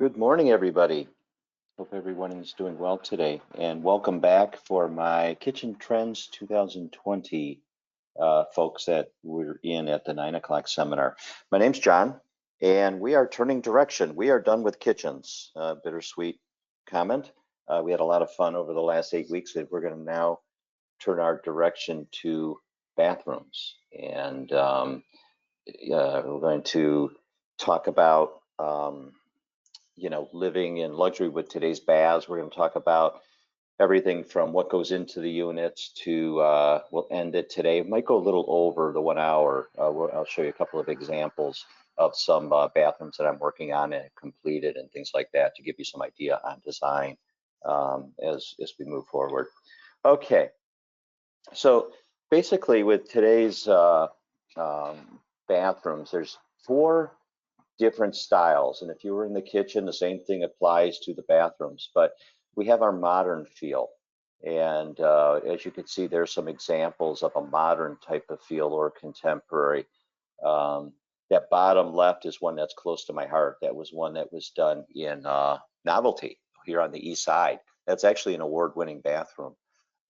Good morning, everybody. Hope everyone is doing well today, and welcome back for my Kitchen Trends 2020 folks that we're in at the 9 o'clock seminar. My name's John, and we are turning direction. We are done with kitchens. Bittersweet comment. We had a lot of fun over the last 8 weeks, and we're going to now turn our direction to bathrooms. And we're going to talk about living in luxury with today's baths. We're going to talk about everything from what goes into the units to, we'll end it today. It might go a little over the 1 hour. I'll show you a couple of examples of some bathrooms that I'm working on and completed and things like that to give you some idea on design as we move forward. Okay, so basically with today's bathrooms, there's 4 different styles. And if you were in the kitchen, the same thing applies to the bathrooms, but we have our modern feel. And as you can see, there's some examples of a modern type of feel or contemporary. That bottom left is one that's close to my heart. That was one that was done in Novelty here on the east side. That's actually an award-winning bathroom.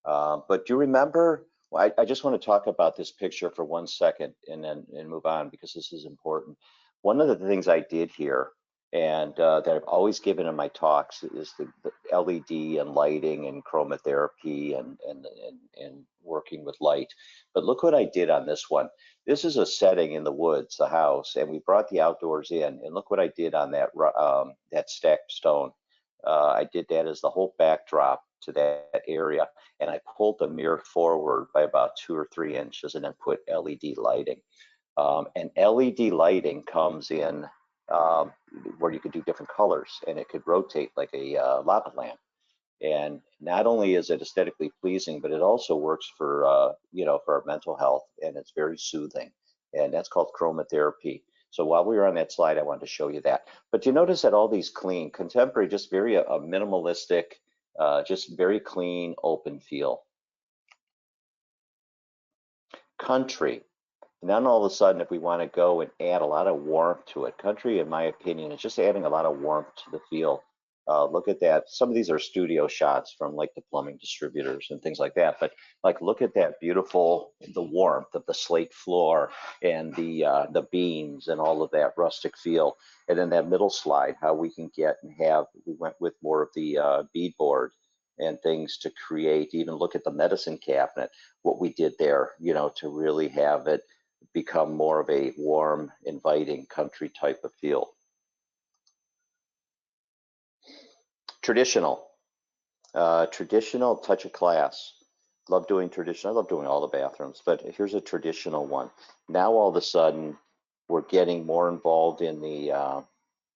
But do you remember, well, I just want to talk about this picture for 1 second and then move on because this is important. One of the things I did here and that I've always given in my talks is the LED and lighting and chromotherapy and working with light. But look what I did on this one. This is a setting in the woods, the house, and we brought the outdoors in. And look what I did on that stacked stone. I did that as the whole backdrop to that area, and I pulled the mirror forward by about 2 or 3 inches and then put LED lighting. And LED lighting comes in where you could do different colors, and it could rotate like a lava lamp. And not only is it aesthetically pleasing, but it also works for for our mental health, and it's very soothing. And that's called chromotherapy. So while we were on that slide, I wanted to show you that. But you notice that all these clean, contemporary, just very a minimalistic, just very clean, open feel. Country. And then all of a sudden, if we want to go and add a lot of warmth to it, country, in my opinion, is just adding a lot of warmth to the feel. Look at that. Some of these are studio shots from like the plumbing distributors and things like that. But like, look at that beautiful, the warmth of the slate floor and the beams and all of that rustic feel. And then that middle slide, how we can get and have, we went with more of the beadboard and things to create, even look at the medicine cabinet, what we did there, to really have it become more of a warm, inviting country type of feel. Traditional, traditional touch of class. Love doing traditional. I love doing all the bathrooms, but here's a traditional one. Now all of a sudden, we're getting more involved in the,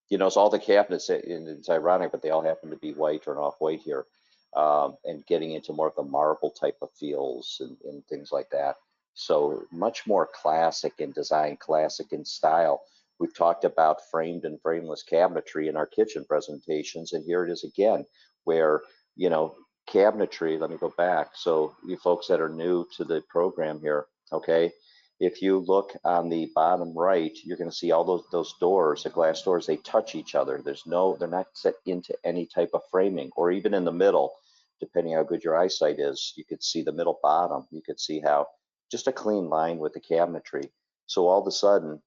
it's all the cabinets, and it's ironic, but they all happen to be white or off-white here, and getting into more of the marble type of feels and things like that. So much more classic in design, classic in style. We've talked about framed and frameless cabinetry in our kitchen presentations, and here it is again, where, cabinetry, let me go back. So you folks that are new to the program here, okay, if you look on the bottom right, you're going to see all those doors, the glass doors, they touch each other. They're not set into any type of framing, or even in the middle, depending how good your eyesight is, you could see the middle bottom. You could see how just a clean line with the cabinetry. So all of a sudden,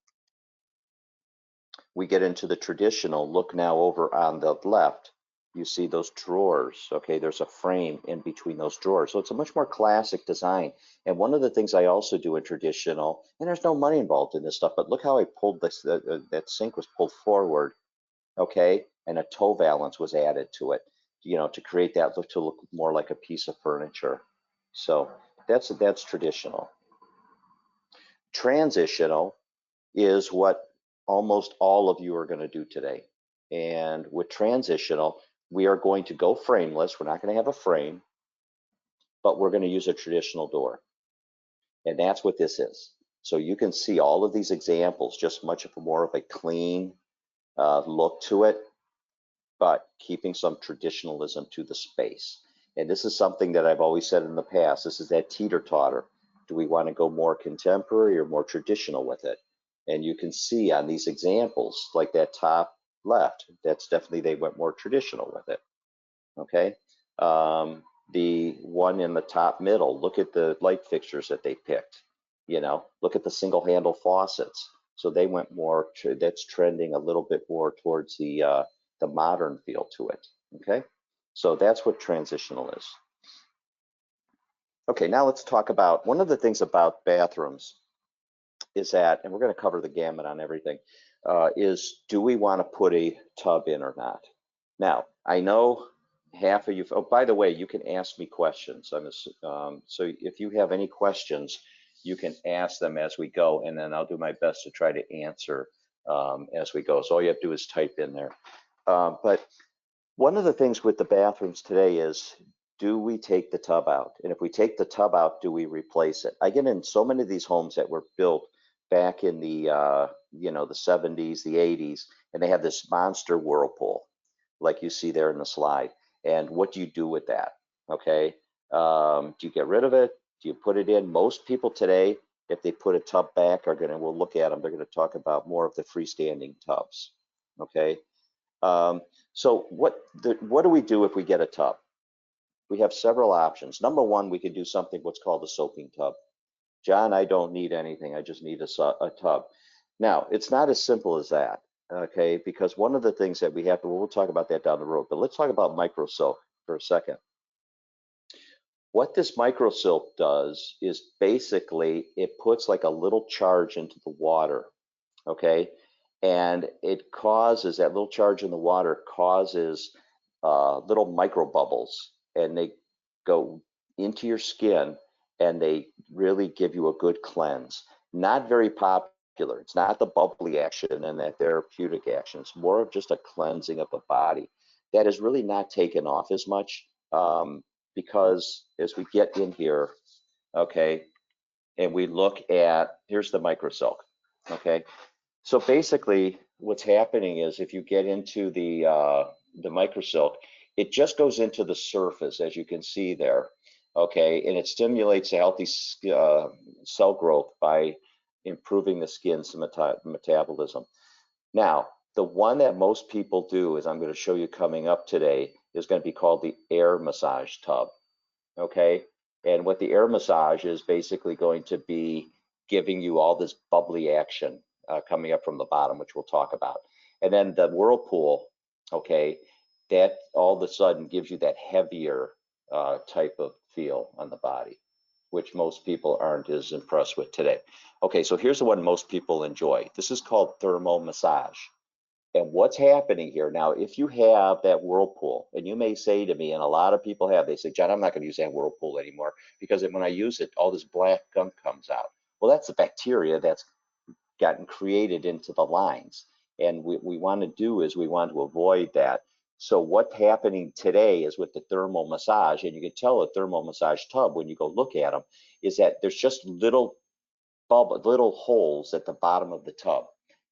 we get into the traditional. Look now over on the left, you see those drawers. Okay, there's a frame in between those drawers. So it's a much more classic design. And one of the things I also do in traditional, and there's no money involved in this stuff, but look how I pulled this, that sink was pulled forward, okay, and a toe valance was added to it, to create that look, to look more like a piece of furniture. So that's traditional. Transitional is what almost all of you are going to do today. And with transitional, we are going to go frameless. We're not going to have a frame, but we're going to use a traditional door. And that's what this is. So you can see all of these examples, just much more of a clean look to it, but keeping some traditionalism to the space. And this is something that I've always said in the past. This is that teeter-totter. Do we want to go more contemporary or more traditional with it? And you can see on these examples, like that top left. That's definitely, they went more traditional with it. Okay. The one in the top middle, look at the light fixtures that they picked. Look at the single handle faucets. So they went more, that's trending a little bit more towards the modern feel to it. Okay. So that's what transitional is. Okay, now let's talk about one of the things about bathrooms is that, and we're going to cover the gamut on everything, is do we want to put a tub in or not? Now, I know half of you, oh, by the way, you can ask me questions. So if you have any questions, you can ask them as we go, and then I'll do my best to try to answer as we go. So all you have to do is type in there. But one of the things with the bathrooms today is, do we take the tub out? And if we take the tub out, do we replace it? I get in so many of these homes that were built back in the the 70s, the 80s, and they have this monster whirlpool, like you see there in the slide. And what do you do with that? Okay, do you get rid of it? Do you put it in? Most people today, if they put a tub back, we'll look at them. They're going to talk about more of the freestanding tubs. Okay. So what do we do if we get a tub? We have several options. Number one, we could do something what's called a soaking tub. John, I don't need anything. I just need a tub. Now, it's not as simple as that, okay? Because one of the things that we have to, we'll talk about that down the road, but let's talk about microsilk for a second. What this microsilk does is basically it puts like a little charge into the water, okay? And it causes, that little charge in the water causes little micro bubbles, and they go into your skin and they really give you a good cleanse. Not very popular. It's not the bubbly action and that therapeutic action. It's more of just a cleansing of the body that is really not taken off as much because as we get in here, okay, and we look at, here's the microsilk, okay. So basically what's happening is if you get into the microsilk, it just goes into the surface, as you can see there, okay, and it stimulates a healthy cell growth by improving the skin's metabolism. Now, the one that most people do, as I'm going to show you coming up today, is going to be called the air massage tub, okay? And what the air massage is basically going to be giving you all this bubbly action coming up from the bottom, which we'll talk about. And then the whirlpool, okay, that all of a sudden gives you that heavier type of feel on the body, which most people aren't as impressed with today. Okay, so here's the one most people enjoy. This is called thermal massage. And what's happening here now, if you have that whirlpool, and you may say to me, and a lot of people have, they say, John, I'm not going to use that whirlpool anymore because when I use it, all this black gunk comes out. Well, that's the bacteria that's gotten created into the lines. And what we want to do is we want to avoid that. So what's happening today is with the thermal massage, and you can tell a thermal massage tub when you go look at them, is that there's just little holes at the bottom of the tub.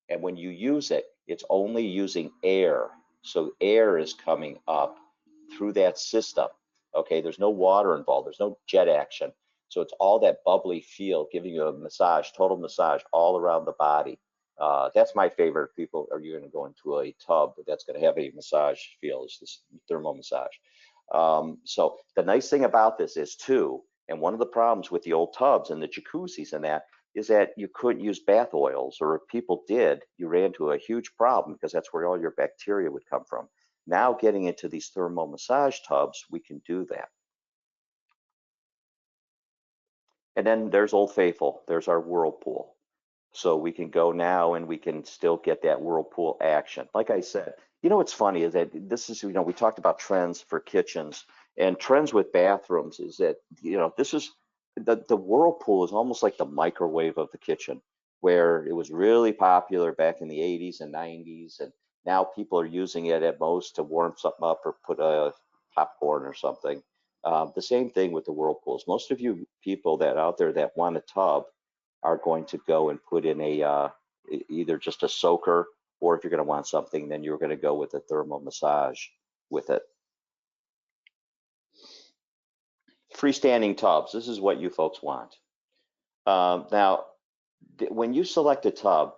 And when you use it, it's only using air. So air is coming up through that system. Okay, there's no water involved, there's no jet action. So it's all that bubbly feel, giving you a massage, total massage all around the body. That's my favorite. People are going to go into a tub that's going to have a massage feel, is this thermal massage. So the nice thing about this is too, and one of the problems with the old tubs and the jacuzzis and that is that you couldn't use bath oils, or if people did, you ran into a huge problem because that's where all your bacteria would come from. Now getting into these thermal massage tubs, we can do that. And then there's Old Faithful, there's our whirlpool. So we can go now and we can still get that whirlpool action. Like I said, what's funny is that this is, we talked about trends for kitchens and trends with bathrooms is that, this is, the whirlpool is almost like the microwave of the kitchen, where it was really popular back in the 80s and 90s. And now people are using it at most to warm something up or put a popcorn or something. The same thing with the whirlpools. Most of you people that out there that want a tub are going to go and put in a either just a soaker, or if you're going to want something, then you're going to go with a thermal massage with it. Freestanding tubs, this is what you folks want. Now, when you select a tub,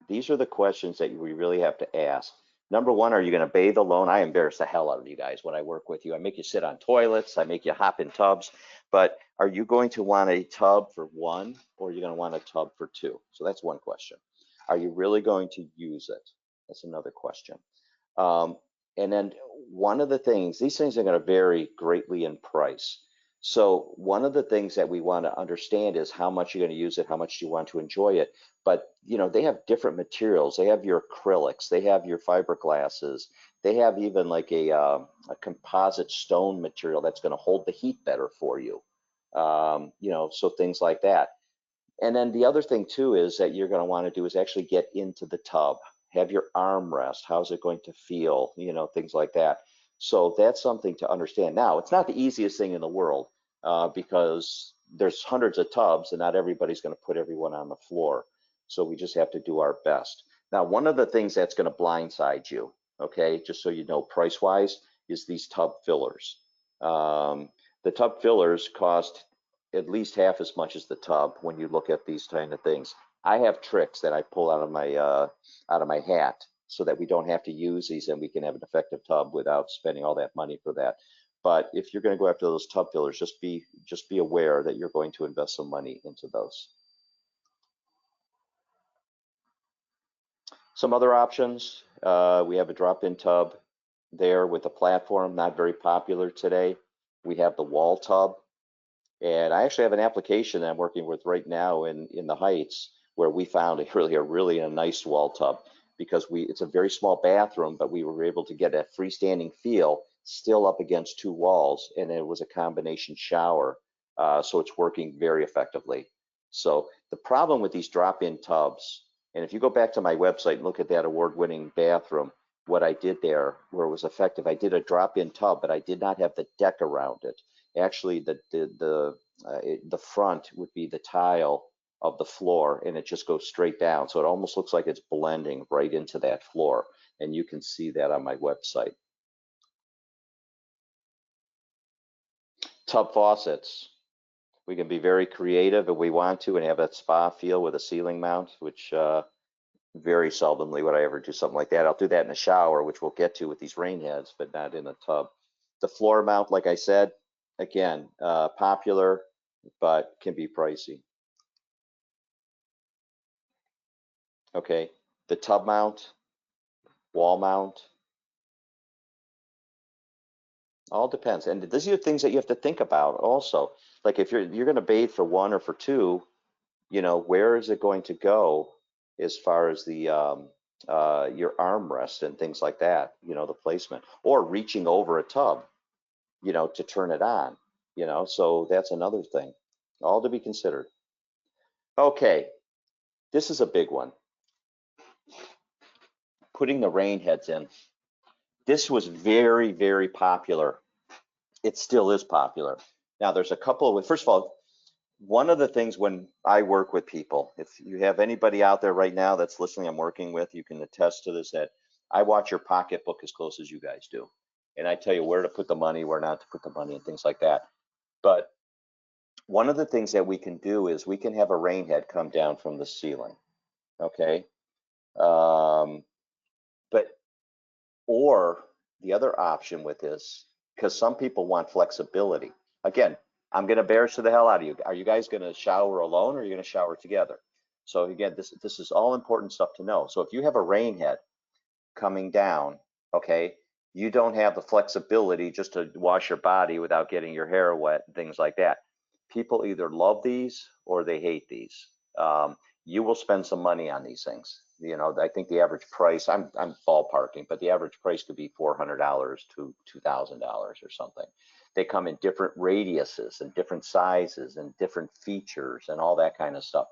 these are the questions that we really have to ask. Number one, are you going to bathe alone? I embarrass the hell out of you guys when I work with you. I make you sit on toilets, I make you hop in tubs, but are you going to want a tub for one, or are you going to want a tub for two? So that's one question. Are you really going to use it? That's another question. Um, and then one of the things, these things are going to vary greatly in price. So one of the things that we want to understand is how much you're going to use it, how much you want to enjoy it. But you know, they have different materials. They have your acrylics, they have your fiberglasses, they have even like a composite stone material that's going to hold the heat better for you. You know, so things like that. And then the other thing too is that you're going to want to do is actually get into the tub, have your armrest. How's it going to feel? You know, things like that. So that's something to understand. Now, it's not the easiest thing in the world because there's hundreds of tubs and not everybody's going to put everyone on the floor. So we just have to do our best. Now, one of the things that's going to blindside you, okay, just so you know, price-wise, is these tub fillers. The tub fillers cost at least half as much as the tub when you look at these kind of things. I have tricks that I pull out of my hat so that we don't have to use these and we can have an effective tub without spending all that money for that. But if you're going to go after those tub fillers, just be aware that you're going to invest some money into those. Some other options, we have a drop-in tub there with a platform, not very popular today. We have the wall tub. And I actually have an application that I'm working with right now in the Heights where we found a really nice wall tub because it's a very small bathroom, but we were able to get a freestanding feel still up against two walls, and it was a combination shower, so it's working very effectively. So the problem with these drop-in tubs, and if you go back to my website and look at that award-winning bathroom, what I did there where it was effective, I did a drop-in tub, but I did not have the deck around it. Actually, the front would be the tile of the floor, and it just goes straight down. So it almost looks like it's blending right into that floor, and you can see that on my website. Tub faucets. We can be very creative if we want to and have that spa feel with a ceiling mount, which very seldomly would I ever do something like that. I'll do that in a shower, which we'll get to with these rain heads, but not in a tub. The floor mount, like I said, again, popular, but can be pricey. Okay, the tub mount, wall mount, all depends. And these are things that you have to think about also. Like if you're going to bathe for one or for two, you know, where is it going to go as far as the your armrest and things like that, you know, the placement, or reaching over a tub, you know, to turn it on, you know, so that's another thing, all to be considered. Okay, this is a big one. Putting the rain heads in. This was very, very popular. It still is popular. Now there's a couple of, first of all, one of the things when I work with people, if you have anybody out there right now that's listening, I'm working with, you can attest to this, that I watch your pocketbook as close as you guys do. And I tell you where to put the money, where not to put the money and things like that. But one of the things that we can do is we can have a rain head come down from the ceiling, okay? But, or the other option with this, because some people want flexibility. Again, I'm going to embarrass the hell out of you. Are you guys going to shower alone or are you going to shower together? So again, this is all important stuff to know. So if you have a rain head coming down, okay, you don't have the flexibility just to wash your body without getting your hair wet and things like that. People either love these or they hate these. You will spend some money on these things. You know, I think the average price, I'm ballparking, but the average price could be $400 to $2,000 or something. They come in different radiuses and different sizes and different features and all that kind of stuff.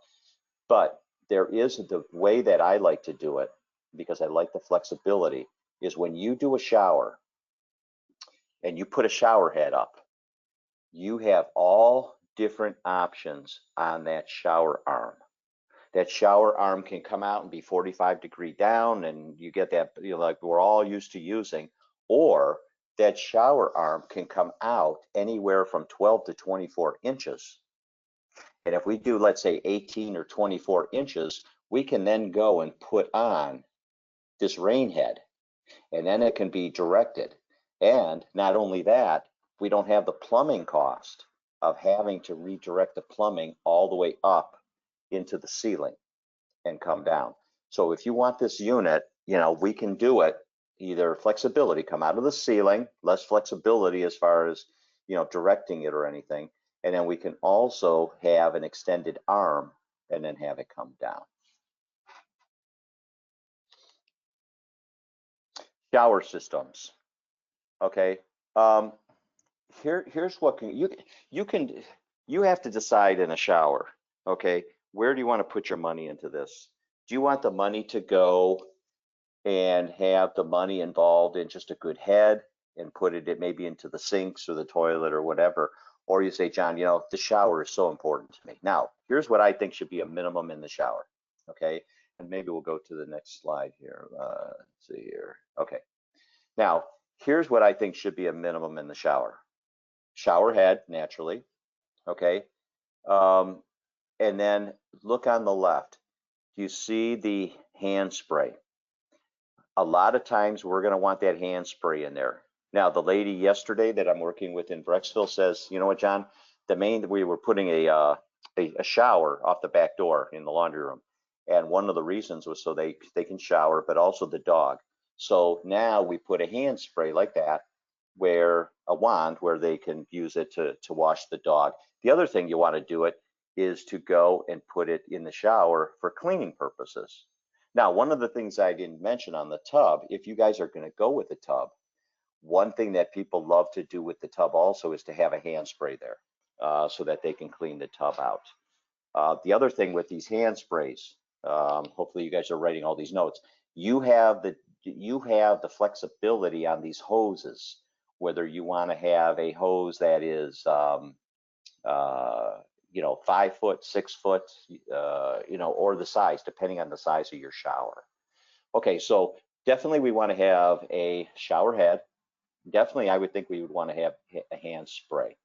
But there is the way that I like to do it, because I like the flexibility, is when you do a shower and you put a shower head up, you have all different options on that shower arm. That shower arm can come out and be 45-degree down, and you get that, you know, like we're all used to using, or that shower arm can come out anywhere from 12 to 24 inches. And if we do, let's say 18 or 24 inches, we can then go and put on this rain head. And then it can be directed. And not only that, we don't have the plumbing cost of having to redirect the plumbing all the way up into the ceiling and come down. So if you want this unit, we can do it either flexibility, come out of the ceiling, less flexibility as far as, directing it or anything. And then we can also have an extended arm and then have it come down. Shower systems. Okay. Here's what you have to decide in a shower. Okay. Where do you want to put your money into this? Do you want the money to go and have the money involved in just a good head and put it maybe into the sinks or the toilet or whatever? Or you say, John, the shower is so important to me. Now, here's what I think should be a minimum in the shower. Okay. And maybe we'll go to the next slide here. Let's see here. Okay. Now, here's what I think should be a minimum in the shower. Shower head, naturally. Okay. And then look on the left. You see the hand spray. A lot of times we're going to want that hand spray in there. Now, the lady yesterday that I'm working with in Brecksville says, you know what, John, we were putting a shower off the back door in the laundry room. And one of the reasons was so they can shower, but also the dog. So now we put a hand spray like that, where a wand where they can use it to wash the dog. The other thing you want to do it is to go and put it in the shower for cleaning purposes. Now, one of the things I didn't mention on the tub, if you guys are going to go with the tub, one thing that people love to do with the tub also is to have a hand spray there so that they can clean the tub out. The other thing with these hand sprays, hopefully you guys are writing all these notes, you have the flexibility on these hoses, whether you want to have a hose that is 5 foot, 6 foot, or the size, depending on the size of your shower. Okay, so definitely we want to have a shower head. Definitely, I would think we would want to have a hand spray.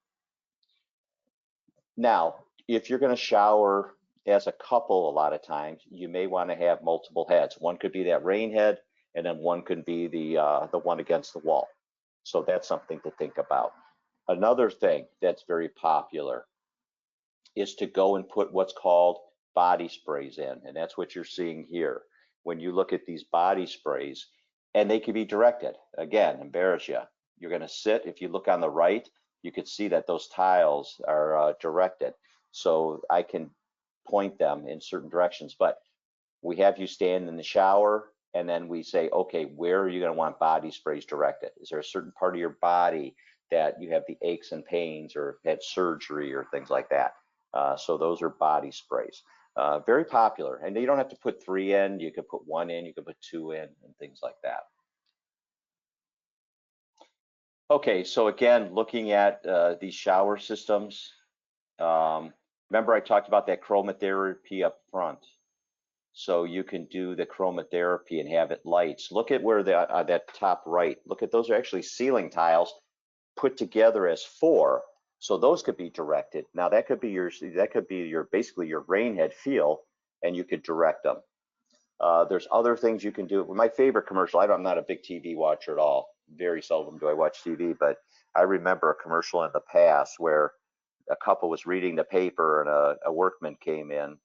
Now, if you're going to shower as a couple, a lot of times you may want to have multiple heads. One could be that rain head, and then one could be the one against the wall. So that's something to think about. Another thing that's very popular is to go and put what's called body sprays in, and that's what you're seeing here. When you look at these body sprays, and they can be directed. Again, embarrass you. You're going to sit. If you look on the right, you can see that those tiles are directed. So I can point them in certain directions, but we have you stand in the shower, and then we say, okay, where are you going to want body sprays directed? Is there a certain part of your body that you have the aches and pains or had surgery or things like that? So those are body sprays. Very popular, and you don't have to put 3 in. You could put 1 in, you could put 2 in, and things like that. Okay, so again, looking at these shower systems, remember I talked about that chromotherapy up front. So you can do the chromotherapy and have it lights. Look at where that top right, look at those are actually ceiling tiles put together as 4. So those could be directed. Now that could be your basically your rain head feel, and you could direct them. There's other things you can do. My favorite commercial, I'm not a big TV watcher at all. Very seldom do I watch TV, but I remember a commercial in the past where a couple was reading the paper and a workman came in,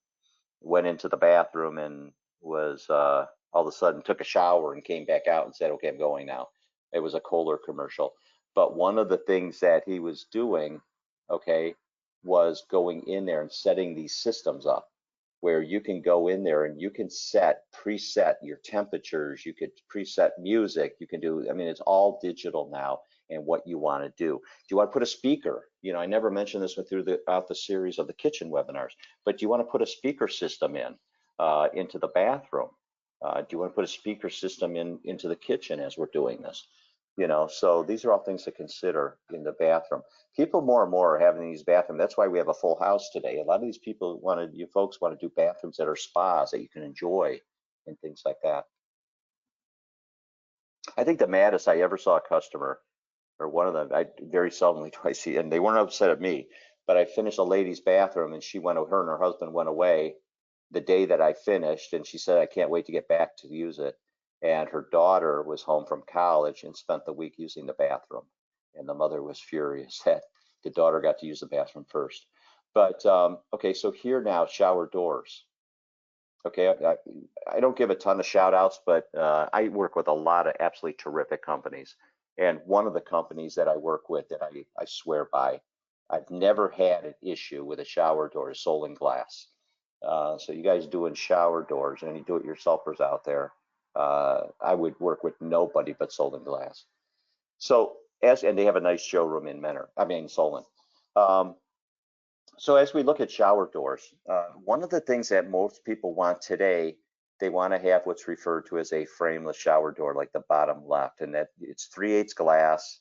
went into the bathroom and was all of a sudden took a shower and came back out and said, okay, I'm going now. It was a Kohler commercial. But one of the things that he was doing, okay, was going in there and setting these systems up where you can go in there and you can preset your temperatures, you could preset music, you can do, I mean, it's all digital now and what you want to do. Do you want to put a speaker? I never mentioned this throughout the series of the kitchen webinars, but do you want to put a speaker system into the bathroom? Do you want to put a speaker system into the kitchen as we're doing this? So these are all things to consider in the bathroom. People more and more are having these bathrooms. That's why we have a full house today. A lot of these people you folks want to do bathrooms that are spas that you can enjoy and things like that. I think the maddest I ever saw a customer, or one of them, very seldomly do I see, and they weren't upset at me, but I finished a lady's bathroom and her and her husband went away the day that I finished, and she said, I can't wait to get back to use it. and her daughter was home from college and spent the week using the bathroom. And the mother was furious that the daughter got to use the bathroom first. But okay, so here now, shower doors. Okay, I don't give a ton of shout outs, but I work with a lot of absolutely terrific companies. And one of the companies that I work with that I swear by, I've never had an issue with a shower door is Solon Glass. So you guys doing shower doors, any do-it-yourselfers out there, I would work with nobody but Solon Glass. So and they have a nice showroom in Solon. So as we look at shower doors, one of the things that most people want today, they want to have what's referred to as a frameless shower door, like the bottom left, and that it's 3/8 glass.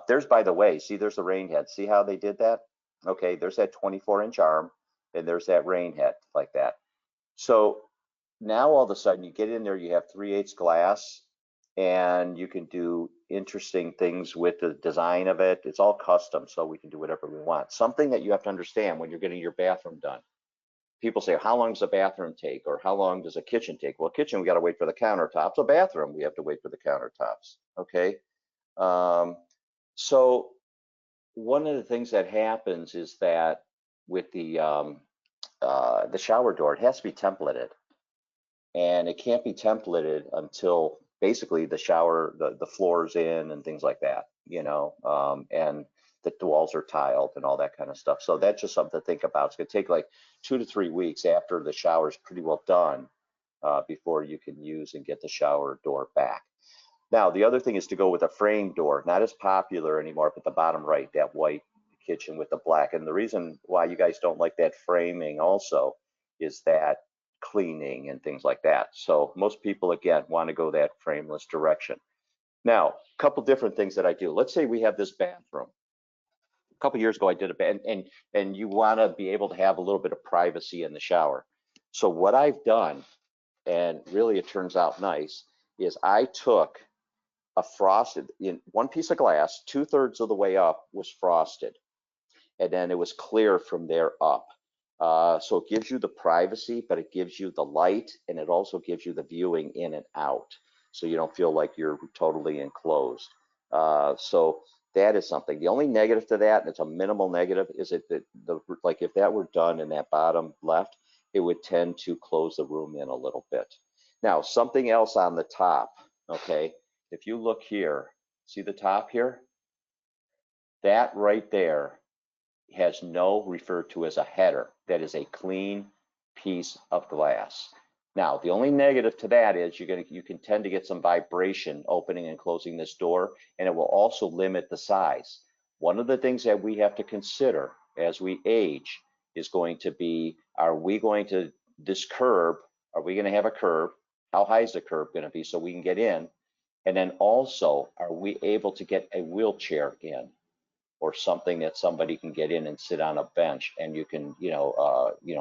There's, by the way, see, there's the rain head. See how they did that? Okay, there's that 24-inch arm, and there's that rain head like that. So now all of a sudden you get in there, you have 3/8 glass, and you can do interesting things with the design of it. It's all custom, so we can do whatever we want. Something that you have to understand when you're getting your bathroom done. People say, how long does a bathroom take? Or how long does a kitchen take? Well, kitchen, we got to wait for the countertops. A bathroom, we have to wait for the countertops. Okay. So one of the things that happens is that with the shower door, it has to be templated. And it can't be templated until basically the shower, the floor's in and things like that, and the walls are tiled and all that kind of stuff. So that's just something to think about. It's gonna take like 2 to 3 weeks after the shower's pretty well done before you can use and get the shower door back. Now, the other thing is to go with a frame door, not as popular anymore, but the bottom right, that white kitchen with the black. And the reason why you guys don't like that framing also is that cleaning and things like that. So most people, again, want to go that frameless direction. Now, a couple different things that I do. Let's say we have this bathroom. A couple years ago, I did and you want to be able to have a little bit of privacy in the shower. So what I've done, and really it turns out nice, is I took a frosted, in one piece of glass, 2/3 of the way up was frosted, and then it was clear from there up. So it gives you the privacy, but it gives you the light, and it also gives you the viewing in and out, so you don't feel like you're totally enclosed. So that is something. The only negative to that, and it's a minimal negative, is that like if that were done in that bottom left, it would tend to close the room in a little bit. Now, something else on the top, okay? If you look here, see the top here? That right there has no referred to as a header. That is a clean piece of glass. Now, the only negative to that is you can tend to get some vibration opening and closing this door, and it will also limit the size. One of the things that we have to consider as we age is going to be, are we going to, this curb, are we going to have a curb? How high is the curb going to be so we can get in? And then also, are we able to get a wheelchair in, or something that somebody can get in and sit on a bench, and you can,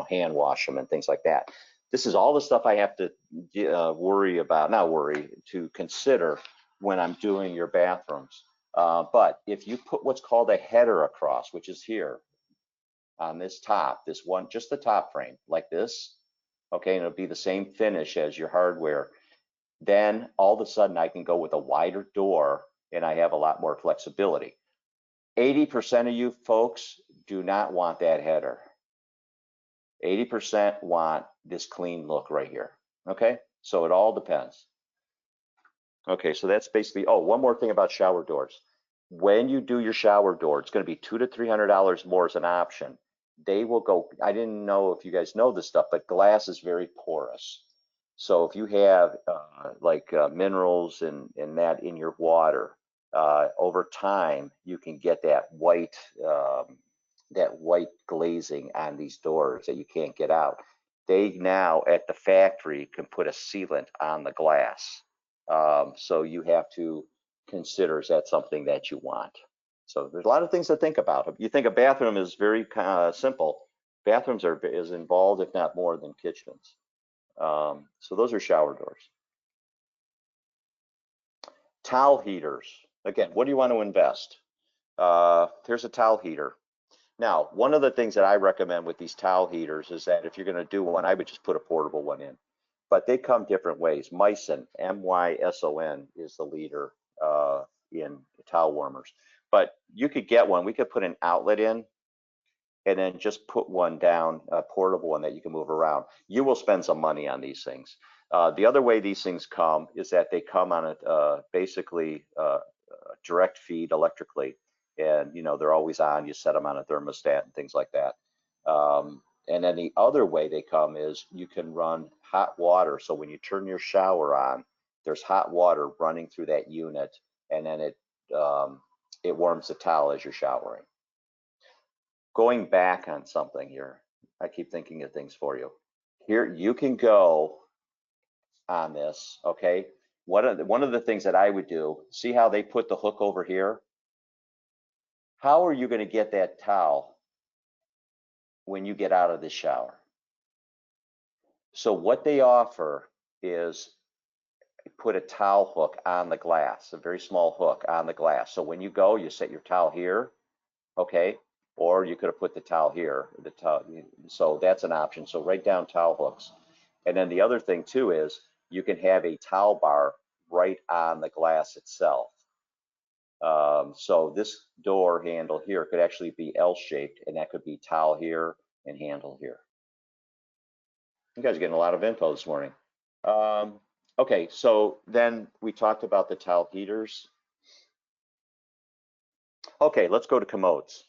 hand wash them and things like that. This is all the stuff I have to to consider when I'm doing your bathrooms. But if you put what's called a header across, which is here on this top, this one, just the top frame, like this, okay, and it'll be the same finish as your hardware, then all of a sudden I can go with a wider door and I have a lot more flexibility. 80% of you folks do not want that header. 80% want this clean look right here. Okay, so it all depends. Okay, so that's basically, oh, one more thing about shower doors. When you do your shower door, it's going to be $200 to $300 more as an option. They will go, I didn't know if you guys know this stuff, but glass is very porous. So if you have minerals and that in your water, over time you can get that white glazing on these doors that you can't get out. They now at the factory can put a sealant on the glass. So you have to consider, is that something that you want? So there's a lot of things to think about. You think a bathroom is very simple. Bathrooms are as involved, if not more, than kitchens. So those are shower doors. Towel heaters. Again, what do you want to invest? Here's a towel heater. Now, one of the things that I recommend with these towel heaters is that if you're going to do one, I would just put a portable one in. but they come different ways. Myson, M-Y-S-O-N, is the leader in towel warmers. But you could get one. We could put an outlet in and then just put one down, a portable one that you can move around. You will spend some money on these things. The other way these things come is that they come on a basically direct feed electrically, and they're always on. You set them on a thermostat and things like that. And then the other way they come is you can run hot water. So when you turn your shower on, there's hot water running through that unit, and then it warms the towel as you're showering. Going back on something here, I keep thinking of things for you. Here, you can go on this, okay? One of the things that I would do, see how they put the hook over here? How are you going to get that towel when you get out of the shower? So what they offer is put a towel hook on the glass, a very small hook on the glass. So when you go, you set your towel here, okay? Or you could have put the towel here, so that's an option. So write down towel hooks. And then the other thing too is you can have a towel bar right on the glass itself. So this door handle here could actually be L-shaped, and that could be towel here and handle here. You guys are getting a lot of info this morning. Okay, so then we talked about the towel heaters. Okay, let's go to commodes.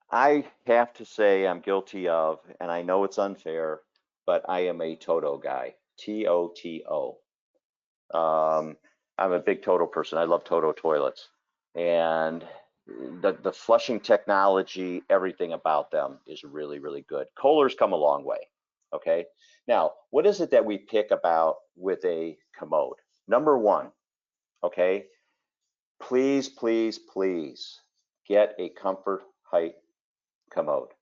I have to say I'm guilty of, and I know it's unfair, but I am a Toto guy, T-O-T-O. I'm a big Toto person. I love Toto toilets. And the flushing technology, everything about them is really, really good. Kohler's come a long way, okay? Now, what is it that we pick about with a commode? Number one, okay, please, please, please get a comfort height commode.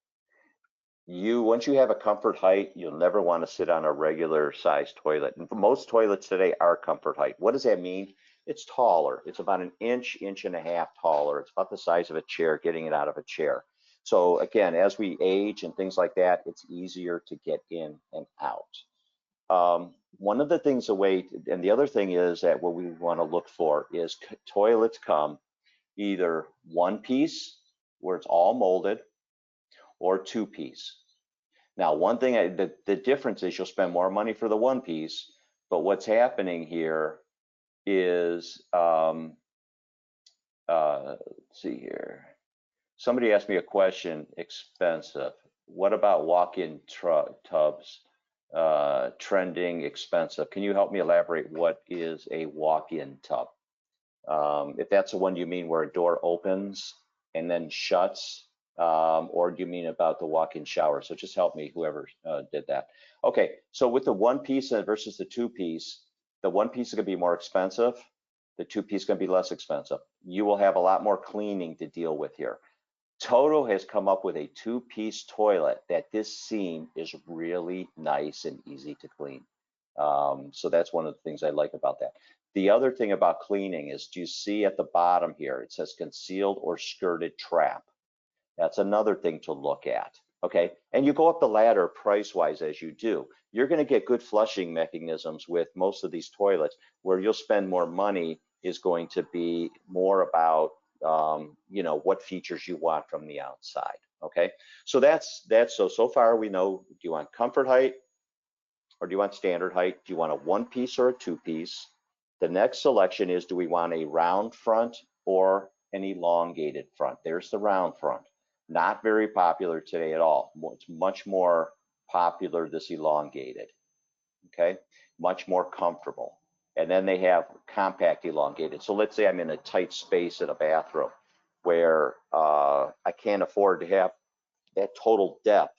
Once you have a comfort height, you'll never want to sit on a regular sized toilet. And most toilets today are comfort height. What does that mean? It's taller. It's about an inch, inch and a half taller. It's about the size of a chair, getting it out of a chair. So again, as we age and things like that, it's easier to get in and out. One of the things and the other thing is that what we want to look for is toilets come either one piece where it's all molded, or two piece. Now, one thing, the difference is you'll spend more money for the one piece, but what's happening here is, let's see here. Somebody asked me a question, expensive. What about walk-in tubs? Trending, expensive. Can you help me elaborate what is a walk-in tub? If that's the one you mean where a door opens and then shuts, or do you mean about the walk-in shower? So just help me, whoever did that. Okay, so with the one piece versus the two piece, the one piece is gonna be more expensive. The two piece is gonna be less expensive. You will have a lot more cleaning to deal with here. Toto has come up with a two-piece toilet that this seam is really nice and easy to clean. So that's one of the things I like about that. The other thing about cleaning is, do you see at the bottom here, it says concealed or skirted trap. That's another thing to look at, okay? And you go up the ladder price-wise as you do. You're gonna get good flushing mechanisms with most of these toilets. Where you'll spend more money is going to be more about, what features you want from the outside, okay? So so far we know, do you want comfort height or do you want standard height? Do you want a one piece or a two piece? The next selection is, do we want a round front or an elongated front? There's the round front. Not very popular today at all. It's much more popular, this elongated, okay? Much more comfortable. And then they have compact elongated. So let's say I'm in a tight space in a bathroom where I can't afford to have that total depth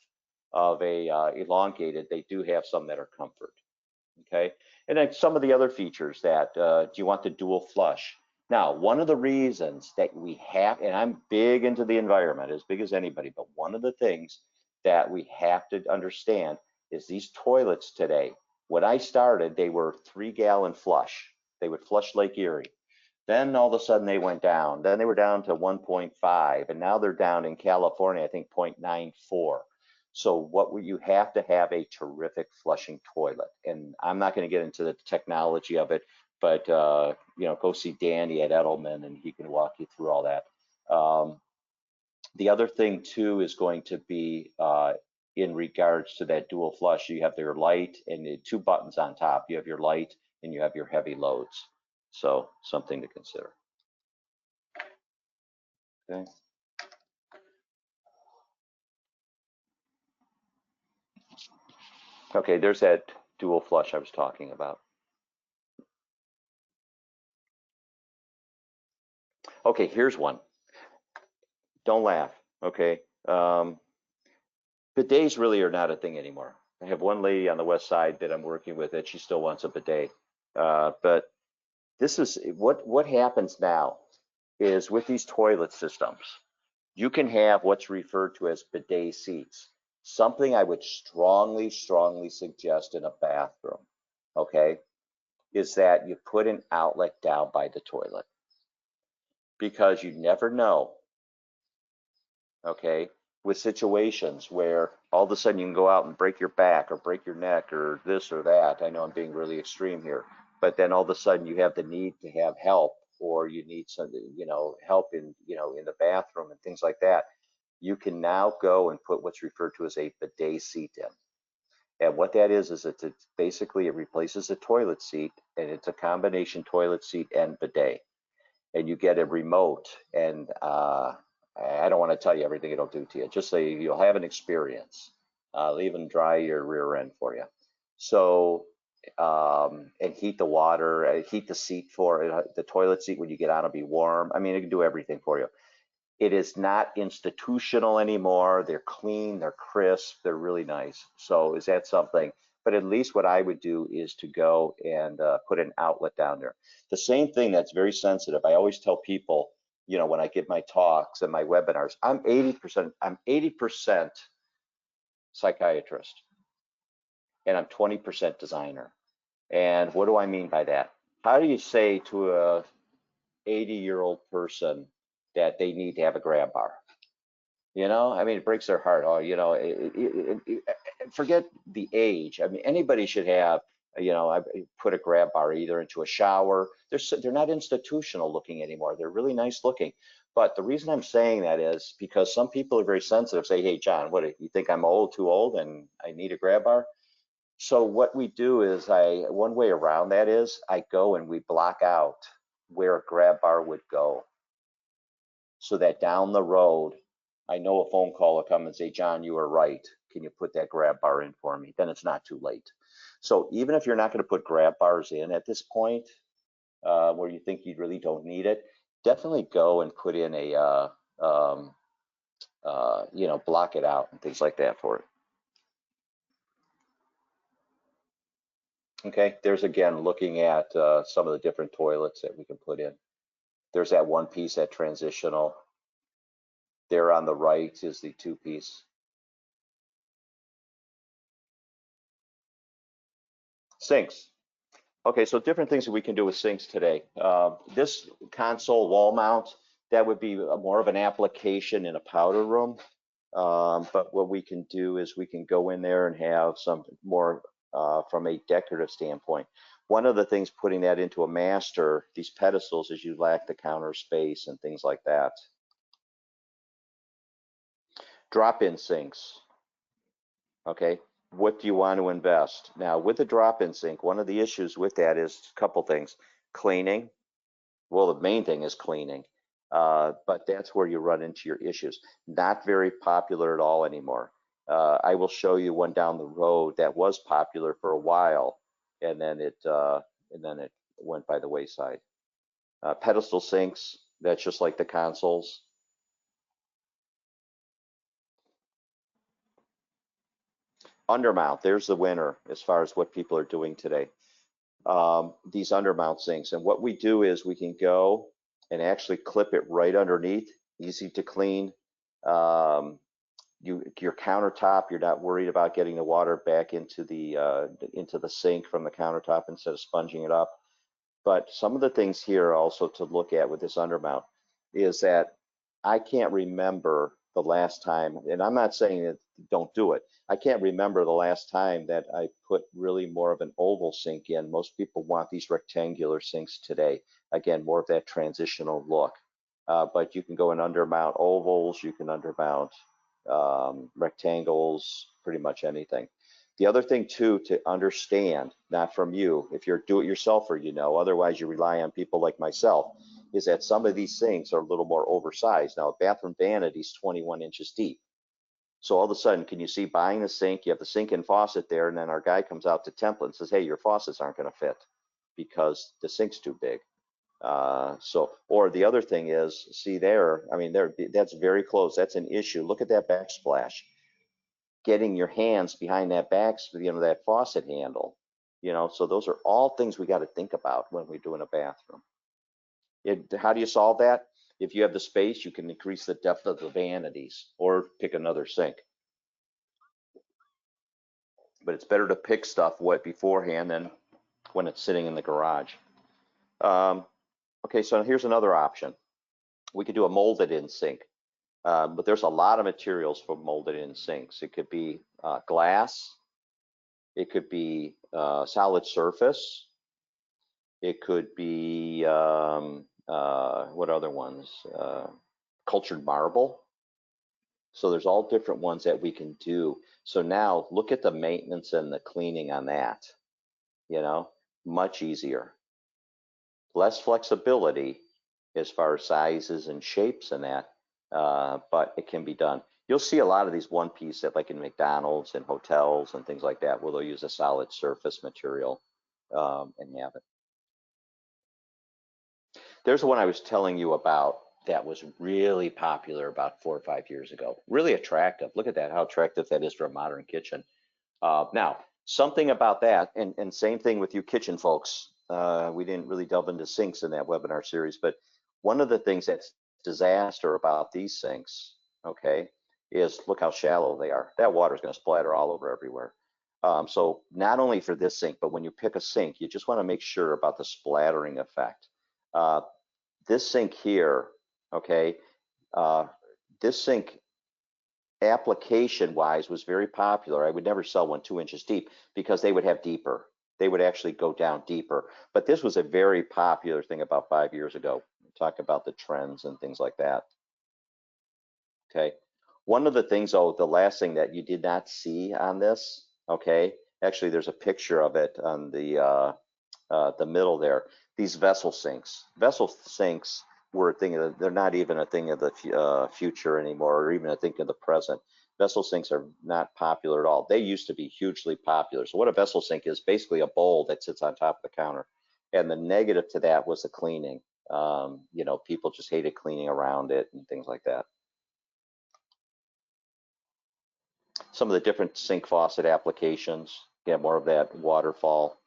of a elongated. They do have some that are comfort, okay? And then some of the other features that, do you want the dual flush? Now, one of the reasons that we have, and I'm big into the environment, as big as anybody, but one of the things that we have to understand is these toilets today, when I started, they were 3-gallon flush. They would flush Lake Erie. Then all of a sudden they went down. Then they were down to 1.5, and now they're down in California, I think 0.94. So you have to have a terrific flushing toilet. And I'm not going to get into the technology of it, but go see Danny at Edelman and he can walk you through all that. The other thing too is going to be in regards to that dual flush, you have your light and the 2 buttons on top. You have your light and you have your heavy loads. So something to consider. Okay. Okay, there's that dual flush I was talking about. Okay, here's one. Don't laugh, okay? Bidets really are not a thing anymore. I have one lady on the west side that I'm working with that she still wants a bidet. But this is what happens now is with these toilet systems, you can have what's referred to as bidet seats. Something I would strongly, strongly suggest in a bathroom, okay, is that you put an outlet down by the toilet because you never know, okay, with situations where all of a sudden you can go out and break your back or break your neck or this or that. I know I'm being really extreme here, but then all of a sudden you have the need to have help, or you need some, help in, in the bathroom and things like that. You can now go and put what's referred to as a bidet seat in. And what that is it's basically it replaces a toilet seat, and it's a combination toilet seat and bidet. And you get a remote, and I don't want to tell you everything it'll do to you. Just say you'll have an experience. It'll even dry your rear end for you. So, and heat the water, heat the seat for it. The toilet seat when you get on will be warm. I mean, it can do everything for you. It is not institutional anymore. They're clean, they're crisp, they're really nice. So is that something? But at least what I would do is to go and put an outlet down there. The same thing that's very sensitive. I always tell people, when I give my talks and my webinars, I'm 80% psychiatrist, and I'm 20% designer. And what do I mean by that? How do you say to a 80-year-old person that they need to have a grab bar? I mean, it breaks their heart. Oh, forget the age. I mean, anybody should have, I put a grab bar either into a shower. They're not institutional looking anymore. They're really nice looking. But the reason I'm saying that is because some people are very sensitive, say, hey, John, what, you think I'm too old and I need a grab bar? So what we do is one way around that is I go and we block out where a grab bar would go, so that down the road, I know a phone call will come and say, John, you were right. Can you put that grab bar in for me? Then it's not too late. So even if you're not going to put grab bars in at this point, where you think you really don't need it, definitely go and put in a, block it out and things like that for it. Okay, there's again looking at some of the different toilets that we can put in. There's that one piece, that transitional. There on the right is the 2-piece. Sinks. Okay, so different things that we can do with sinks today. This console wall mount, that would be more of an application in a powder room. But what we can do is we can go in there and have some more from a decorative standpoint. One of the things putting that into a master, these pedestals, is you lack the counter space and things like that. Drop-in sinks. Okay, what do you want to invest? Now, with the drop-in sink, one of the issues with that is a couple things. Cleaning. Well, the main thing is cleaning, but that's where you run into your issues. Not very popular at all anymore. I will show you one down the road that was popular for a while, and then it went by the wayside. Pedestal sinks, that's just like the consoles. Undermount, there's the winner as far as what people are doing today. These undermount sinks, and what we do is we can go and actually clip it right underneath, easy to clean. Your countertop, you're not worried about getting the water back into the sink from the countertop instead of sponging it up. But some of the things here also to look at with this undermount is that I can't remember the last time, and I'm not saying that don't do it. I can't remember the last time that I put really more of an oval sink in. Most people want these rectangular sinks today. Again, more of that transitional look. But you can go and undermount ovals, you can undermount rectangles, pretty much anything. The other thing too, to understand, not from you, if you're do-it-yourselfer, you know, otherwise you rely on people like myself, is that some of these sinks are a little more oversized. Now, a bathroom vanity is 21 inches deep. So all of a sudden, can you see buying the sink, you have the sink and faucet there, and then our guy comes out to template and says, hey, your faucets aren't gonna fit because the sink's too big. Or the other thing is, see there, I mean, that's very close. That's an issue. Look at that backsplash. Getting your hands behind that that faucet handle, so those are all things we got to think about when we're doing a bathroom. How do you solve that? If you have the space, you can increase the depth of the vanities or pick another sink. But it's better to pick stuff beforehand than when it's sitting in the garage. Okay, so here's another option. We could do a molded in sink, but there's a lot of materials for molded in sinks. It could be glass, it could be solid surface, it could be what other ones? Cultured marble. So there's all different ones that we can do. So now look at the maintenance and the cleaning on that, much easier. Less flexibility as far as sizes and shapes and that, but it can be done. You'll see a lot of these one piece that like in McDonald's and hotels and things like that, where they'll use a solid surface material and have it. There's the one I was telling you about that was really popular about 4 or 5 years ago. Really attractive. Look at that, how attractive that is for a modern kitchen. Now, something about that, and same thing with you kitchen folks. We didn't really delve into sinks in that webinar series, but one of the things that's disaster about these sinks, okay, is look how shallow they are. That water is going to splatter all over everywhere. So not only for this sink, but when you pick a sink, you just want to make sure about the splattering effect. This sink here, okay, this sink application wise was very popular. I would never sell one 2 inches deep because they would have deeper. They would actually go down deeper. But this was a very popular thing about 5 years ago. Talk about the trends and things like that. Okay. One of the things, the last thing that you did not see on this, okay, actually there's a picture of it on the middle there. These vessel sinks. Vessel sinks were a thing of they're not even a thing of the future anymore, or even a thing of the present. Vessel sinks are not popular at all. They used to be hugely popular. So what a vessel sink is basically a bowl that sits on top of the counter. And the negative to that was the cleaning. People just hated cleaning around it and things like that. Some of the different sink faucet applications, get more of that waterfall.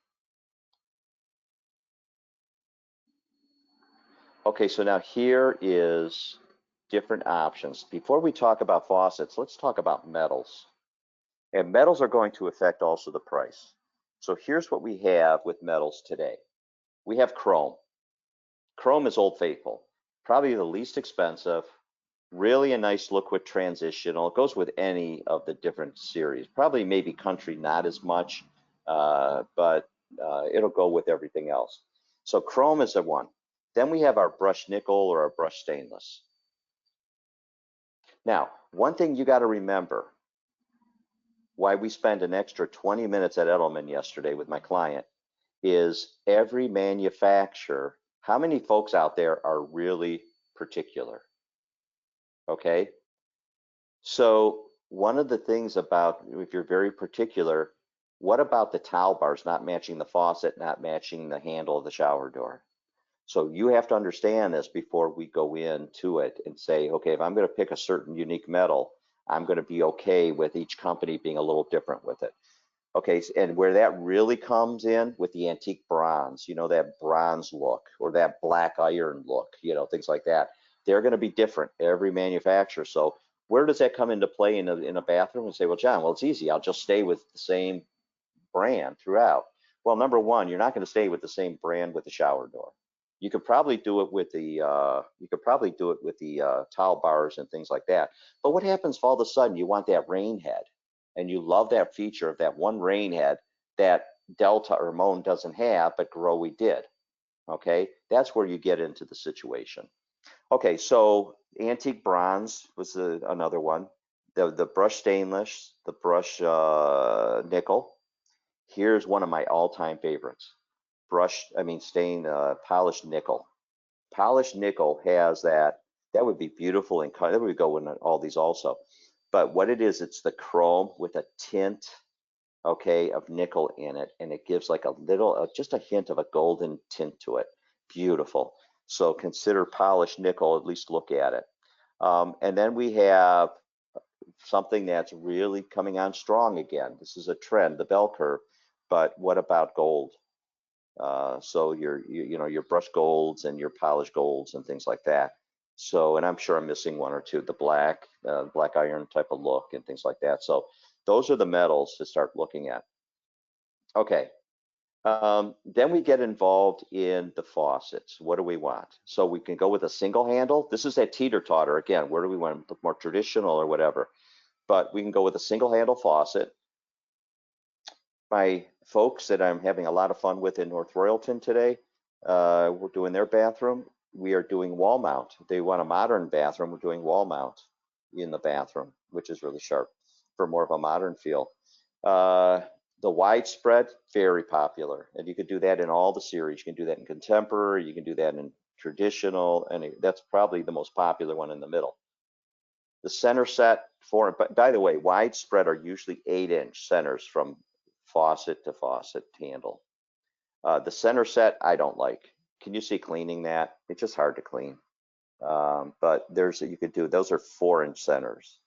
Okay, so now here is different options. Before we talk about faucets, let's talk about metals. And metals are going to affect also the price. So here's what we have with metals today. We have chrome. Chrome is Old Faithful, probably the least expensive, really a nice liquid transitional. It goes with any of the different series. Probably maybe Country not as much, but it'll go with everything else. So chrome is the one. Then we have our brushed nickel or our brushed stainless. Now, one thing you got to remember, why we spent an extra 20 minutes at Edelman yesterday with my client, is every manufacturer, how many folks out there are really particular? Okay, so one of the things about, if you're very particular, what about the towel bars not matching the faucet, not matching the handle of the shower door? So you have to understand this before we go into it and say, okay, if I'm going to pick a certain unique metal, I'm going to be okay with each company being a little different with it. Okay, and where that really comes in with the antique bronze, that bronze look or that black iron look, things like that, they're going to be different, every manufacturer. So where does that come into play in a bathroom? And say, well, John, it's easy. I'll just stay with the same brand throughout. Well, number one, you're not going to stay with the same brand with the shower door. You could probably do it with the towel bars and things like that. But what happens if all of a sudden you want that rain head, and you love that feature of that one rain head that Delta or Moen doesn't have, but Grohe did? Okay, that's where you get into the situation. Okay, so antique bronze was another one. The brushed stainless, the brushed nickel. Here's one of my all-time favorites. Polished nickel. Polished nickel has that would be beautiful and that would go in all these also. But what it is, it's the chrome with a tint, okay, of nickel in it, and it gives like a little, just a hint of a golden tint to it. Beautiful. So consider polished nickel, at least look at it. And then we have something that's really coming on strong again. This is a trend, the bell curve. But what about gold? So your brushed golds and your polished golds and things like that. So, and I'm sure I'm missing one or two, the black iron type of look and things like that. So those are the metals to start looking at. Okay. Then we get involved in the faucets. What do we want? So we can go with a single handle. This is that teeter-totter again. Where do we want to look more traditional or whatever? But we can go with a single handle faucet. My folks that I'm having a lot of fun with in North Royalton today, we're doing their bathroom. We are doing wall mount. They want a modern bathroom. We're doing wall mount in the bathroom, which is really sharp for more of a modern feel. The widespread, very popular, and you could do that in all the series. You can do that in contemporary, you can do that in traditional, and that's probably the most popular one in the middle. The center set, but by the way, widespread are usually 8-inch centers from faucet to faucet handle. The center set, I don't like. Can you see cleaning that? It's just hard to clean. But you could do, those are 4-inch centers.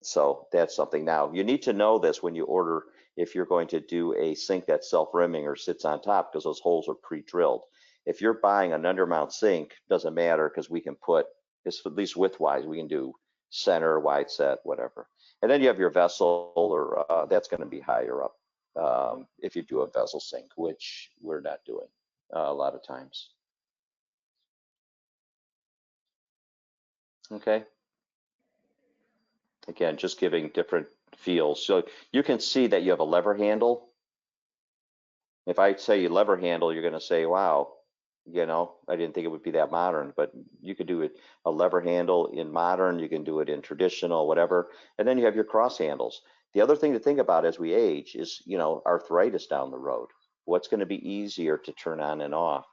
So that's something. Now, you need to know this when you order, if you're going to do a sink that's self-rimming or sits on top, because those holes are pre-drilled. If you're buying an undermount sink, doesn't matter, because we can put, at least width-wise, we can do center, wide set, whatever. And then you have your vessel, or that's going to be higher up if you do a vessel sink, which we're not doing a lot of times. Okay. Again, just giving different feels. So you can see that you have a lever handle. If I say you lever handle, you're going to say, wow, I didn't think it would be that modern, but you could do it a lever handle in modern, you can do it in traditional, whatever. And then you have your cross handles. The other thing to think about as we age is, arthritis down the road. What's going to be easier to turn on and off?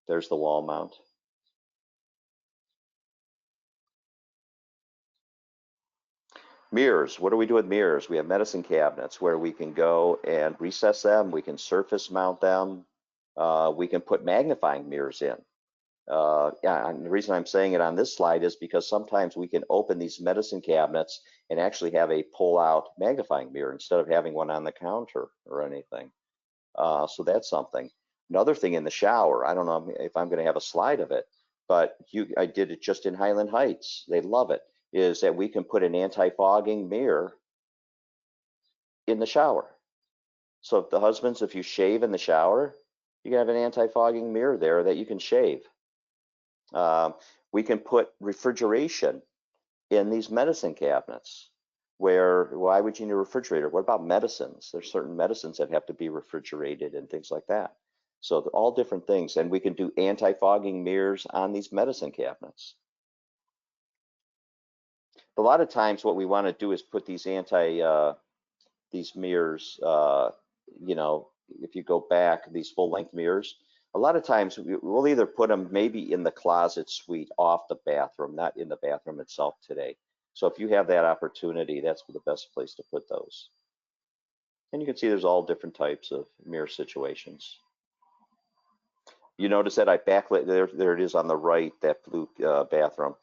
There's the wall mount. Mirrors, what do we do with mirrors? We have medicine cabinets where we can go and recess them, we can surface mount them, we can put magnifying mirrors in. And the reason I'm saying it on this slide is because sometimes we can open these medicine cabinets and actually have a pull-out magnifying mirror instead of having one on the counter or anything. So that's something. Another thing in the shower, I don't know if I'm going to have a slide of it, but I did it just in Highland Heights. They love it. Is that we can put an anti-fogging mirror in the shower. So if the husbands, if you shave in the shower, you can have an anti-fogging mirror there that you can shave. We can put refrigeration in these medicine cabinets why would you need a refrigerator? What about medicines? There's certain medicines that have to be refrigerated and things like that. So all different things. And we can do anti-fogging mirrors on these medicine cabinets. A lot of times what we want to do is put these these mirrors, if you go back, these full length mirrors, a lot of times we'll either put them maybe in the closet suite off the bathroom, not in the bathroom itself today. So if you have that opportunity, that's the best place to put those. And you can see there's all different types of mirror situations. You notice that I backlit, there it is on the right, that blue bathroom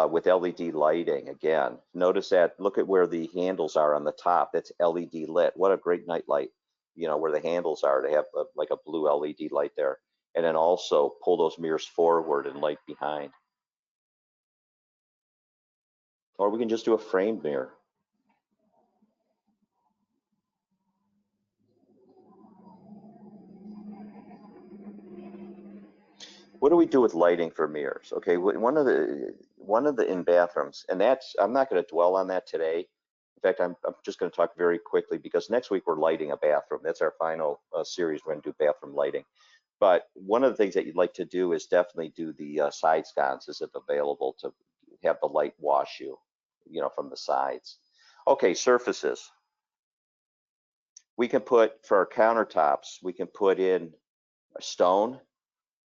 with LED lighting again. Notice that, look at where the handles are on the top, that's LED lit. What a great night light, where the handles are to have like a blue LED light there. And then also pull those mirrors forward and light behind. Or we can just do a framed mirror. What do we do with lighting for mirrors? Okay, one of the in bathrooms, and that's, I'm not going to dwell on that today. In fact, I'm just going to talk very quickly because next week we're lighting a bathroom. That's our final series. We're going to do bathroom lighting. But one of the things that you'd like to do is definitely do the side sconces if available, to have the light wash you, from the sides. Okay, surfaces. We can put, for our countertops, we can put in a stone.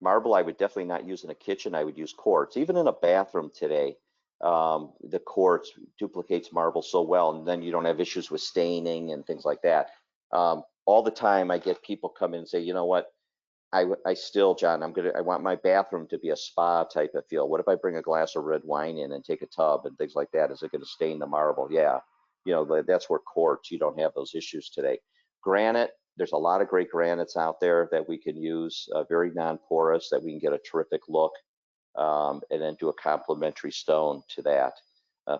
Marble, I would definitely not use in a kitchen. I would use quartz. Even in a bathroom today, the quartz duplicates marble so well, and then you don't have issues with staining and things like that. All the time I get people come in and say, you know what, I still, John, I want my bathroom to be a spa type of feel. What if I bring a glass of red wine in and take a tub and things like that? Is it going to stain the marble? Yeah, that's where quartz, you don't have those issues today. Granite, there's a lot of great granites out there that we can use, very non-porous, that we can get a terrific look, and then do a complementary stone to that.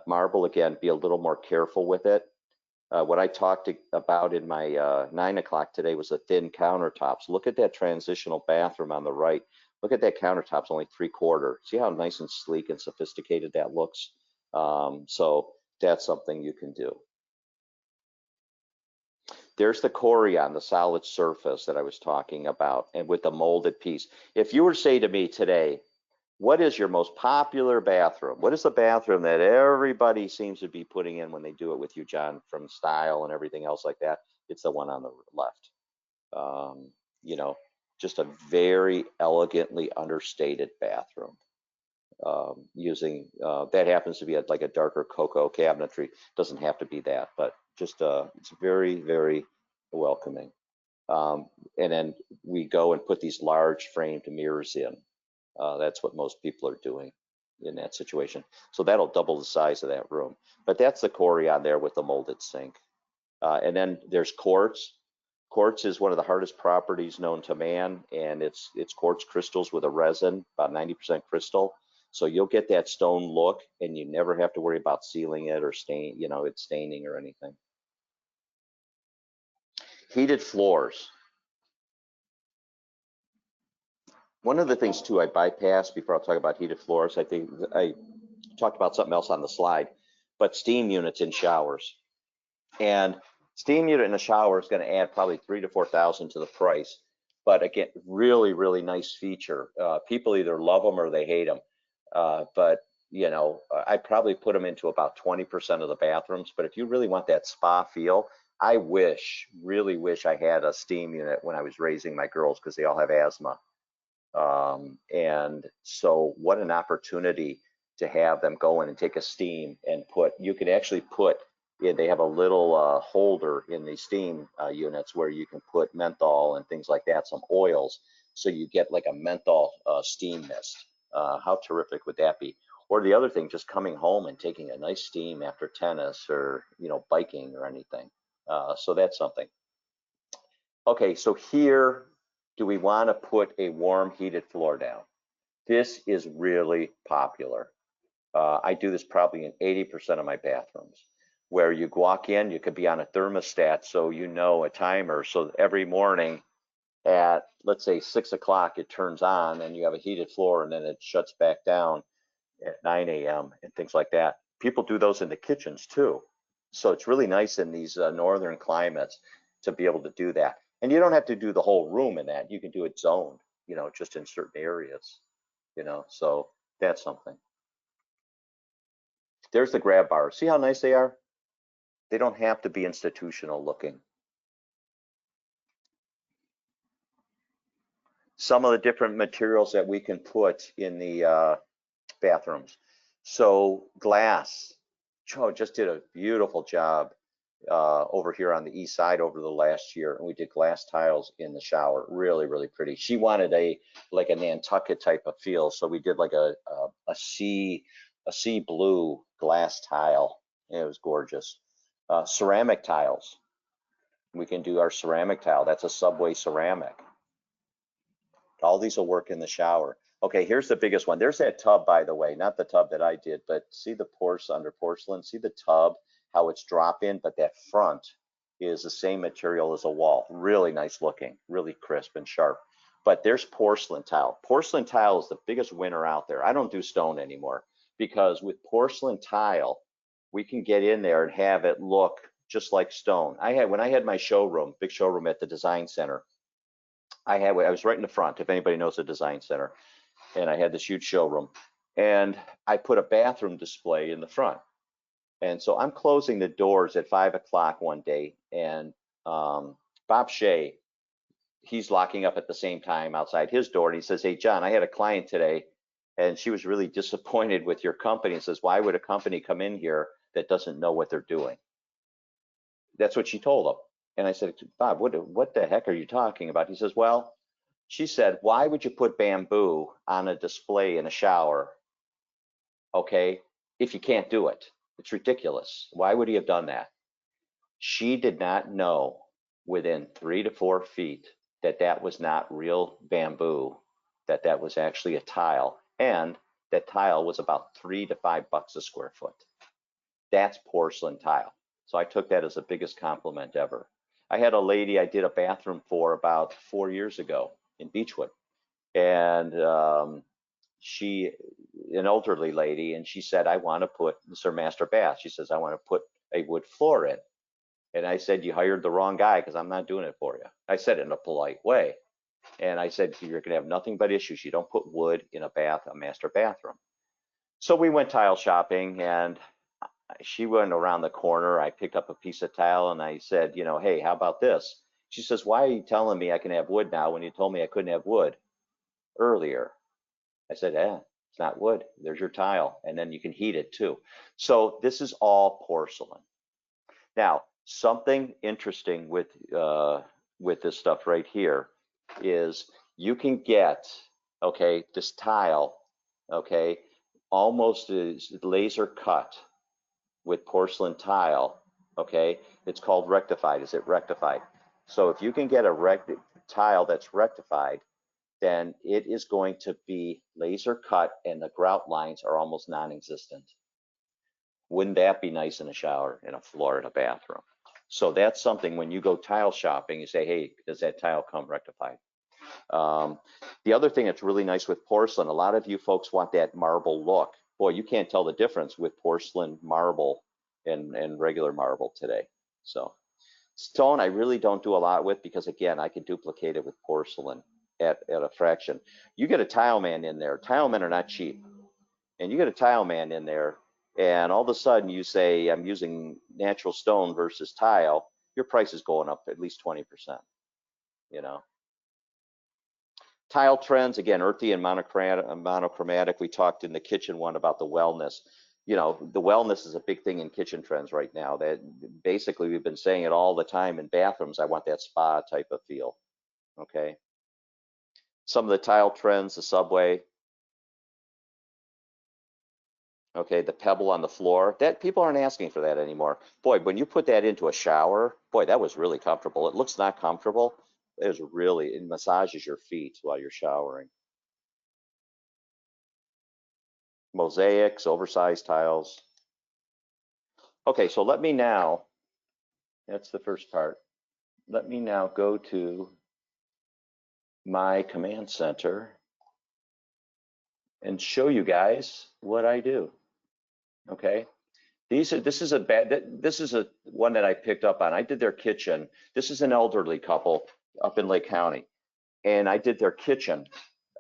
Marble, again, be a little more careful with it. What I talked about in my 9 o'clock today was the thin countertops. Look at that transitional bathroom on the right. Look at that countertops, only 3/4. See how nice and sleek and sophisticated that looks? So that's something you can do. There's the Corian, the solid surface that I was talking about, and with the molded piece. If you were to say to me today, what is your most popular bathroom? What is the bathroom that everybody seems to be putting in when they do it with you, John, from style and everything else like that? It's the one on the left. Just a very elegantly understated bathroom. Using that happens to be like a darker cocoa cabinetry. Doesn't have to be that, but just it's very, very welcoming. And then we go and put these large framed mirrors in. That's what most people are doing in that situation. So that'll double the size of that room. But that's the Corian there with the molded sink. And then there's quartz. Quartz is one of the hardest properties known to man, and it's quartz crystals with a resin, about 90% crystal. So you'll get that stone look, and you never have to worry about sealing it or it's staining or anything. Heated floors. One of the things too I bypassed before I'll talk about heated floors, I think I talked about something else on the slide, but steam units in showers. And steam unit in a shower is going to add probably $3,000 to $4,000 to the price. But again, really, really nice feature. People either love them or they hate them. But I probably put them into about 20% of the bathrooms. But if you really want that spa feel, I really wish I had a steam unit when I was raising my girls, because they all have asthma. And so what an opportunity to have them go in and take a steam and you can actually put, they have a little holder in the steam units where you can put menthol and things like that, some oils, so you get like a menthol steam mist. How terrific would that be? Or the other thing, just coming home and taking a nice steam after tennis or biking or anything. So that's something. Okay, so here, do we want to put a warm heated floor down? This is really popular. I do this probably in 80% of my bathrooms, where you walk in, you could be on a thermostat, so a timer, so every morning at, let's say, 6 o'clock, it turns on and you have a heated floor, and then it shuts back down at 9 a.m. and things like that. People do those in the kitchens too. So it's really nice in these northern climates to be able to do that. And you don't have to do the whole room in that. You can do it zoned, just in certain areas, so that's something. There's the grab bars. See how nice they are? They don't have to be institutional looking. Some of the different materials that we can put in the bathrooms. So glass. Joe just did a beautiful job over here on the east side over the last year, and we did glass tiles in the shower. Really, really pretty. She wanted like a Nantucket type of feel, so we did like a sea blue glass tile. It was gorgeous. Ceramic tiles. We can do our ceramic tile. That's a Subway ceramic. All these will work in the shower. Okay, here's the biggest one. There's that tub, by the way, not the tub that I did, but see the under porcelain, see the tub, how it's drop in, but that front is the same material as a wall. Really nice looking, really crisp and sharp. But there's porcelain tile. Porcelain tile is the biggest winner out there. I don't do stone anymore because with porcelain tile, we can get in there and have it look just like stone. When I had my showroom, big showroom at the Design Center, I was right in the front, if anybody knows the Design Center, and I had this huge showroom, and I put a bathroom display in the front. And so I'm closing the doors at 5 o'clock one day, and Bob Shea, he's locking up at the same time outside his door, and he says, "Hey, John, I had a client today, and she was really disappointed with your company," and says, "Why would a company come in here that doesn't know what they're doing?" That's what she told him. And I said, "Bob, what the heck are you talking about?" He says, "Well," she said, "why would you put bamboo on a display in a shower, okay, if you can't do it? It's ridiculous. Why would he have done that?" She did not know within 3 to 4 feet that that was not real bamboo, that that was actually a tile, and that tile was about $3 to $5 a square foot. That's porcelain tile. So I took that as the biggest compliment ever. I had a lady I did a bathroom for about 4 years ago in Beechwood, and she, an elderly lady, and she said, "I want to put," this is her master bath, she says, "I want to put a wood floor in." And I said, "You hired the wrong guy because I'm not doing it for you." I said it in a polite way. And I said, "You're going to have nothing but issues. You don't put wood in a master bathroom." So we went tile shopping, and she went around the corner. I picked up a piece of tile and I said, "Hey, how about this?" She says, "Why are you telling me I can have wood now when you told me I couldn't have wood earlier?" I said, "It's not wood. There's your tile. And then you can heat it too." So this is all porcelain. Now, something interesting with this stuff right here is you can get, okay, this tile, okay, almost is laser cut with porcelain tile, okay. It's called rectified. Is it rectified? So if you can get a tile that's rectified, then it is going to be laser cut and the grout lines are almost non-existent. Wouldn't that be nice in a shower, in a floor, in a bathroom? So that's something when you go tile shopping, you say, "Hey, does that tile come rectified?" The other thing that's really nice with porcelain, a lot of you folks want that marble look. Boy, you can't tell the difference with porcelain marble and regular marble today. So stone, I really don't do a lot with because, again, I can duplicate it with porcelain at a fraction. You get a tile man in there. Tile men are not cheap. And you get a tile man in there, and all of a sudden you say, "I'm using natural stone versus tile," your price is going up at least 20%, you know. Tile trends, again, earthy and monochromatic. We talked in the kitchen one about the wellness. The wellness is a big thing in kitchen trends right now. That basically we've been saying it all the time in bathrooms. I want that spa type of feel, okay. Some of the tile trends, the subway, okay, the pebble on the floor, that people aren't asking for that anymore. Boy, when you put that into a shower, boy, that was really comfortable. It looks not comfortable. It massages your feet while you're showering. Mosaics, oversized tiles. Okay, so let me now, that's the first part. Let me now go to my command center and show you guys what I do. Okay. This is a one that I picked up on. I did their kitchen. This is an elderly couple up in Lake County, and I did their kitchen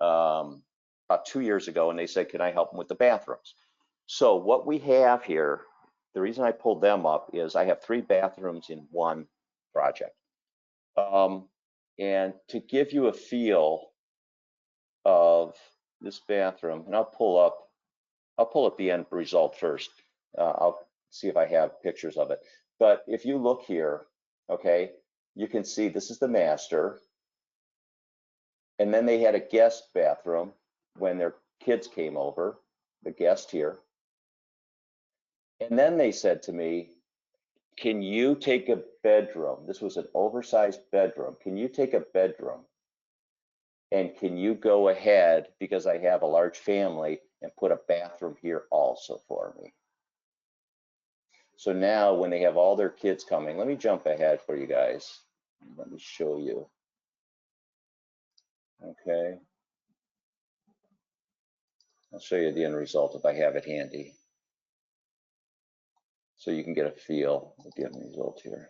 about 2 years ago, and they said, "Can I help them with the bathrooms?" So what we have here, the reason I pulled them up is I have 3 bathrooms in one project. And to give you a feel of this bathroom, and I'll pull up the end result first. I'll see if I have pictures of it. But if you look here, okay, you can see this is the master. And then they had a guest bathroom when their kids came over, the guest here. And then they said to me, "Can you take a bedroom?" This was an oversized bedroom. "Can you take a bedroom? And can you go ahead, because I have a large family, and put a bathroom here also for me?" So now when they have all their kids coming, let me jump ahead for you guys. Let me show you. Okay. I'll show you the end result if I have it handy, so you can get a feel of the end result here.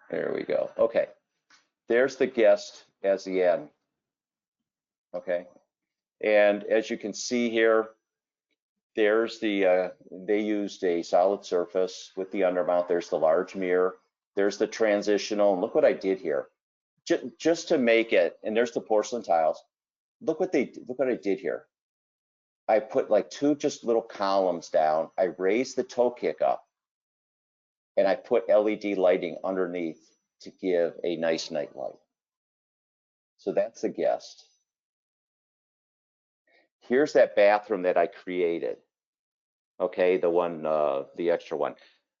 There we go. Okay. There's the guest as the end. Okay. And as you can see here, there's the, they used a solid surface with the undermount. There's the large mirror. There's the transitional. And look what I did here. Just to make it, and there's the porcelain tiles. Look what I did here. I put like two just little columns down. I raised the toe kick up, and I put LED lighting underneath to give a nice night light. So that's the guest. Here's that bathroom that I created. Okay, the one, the extra one.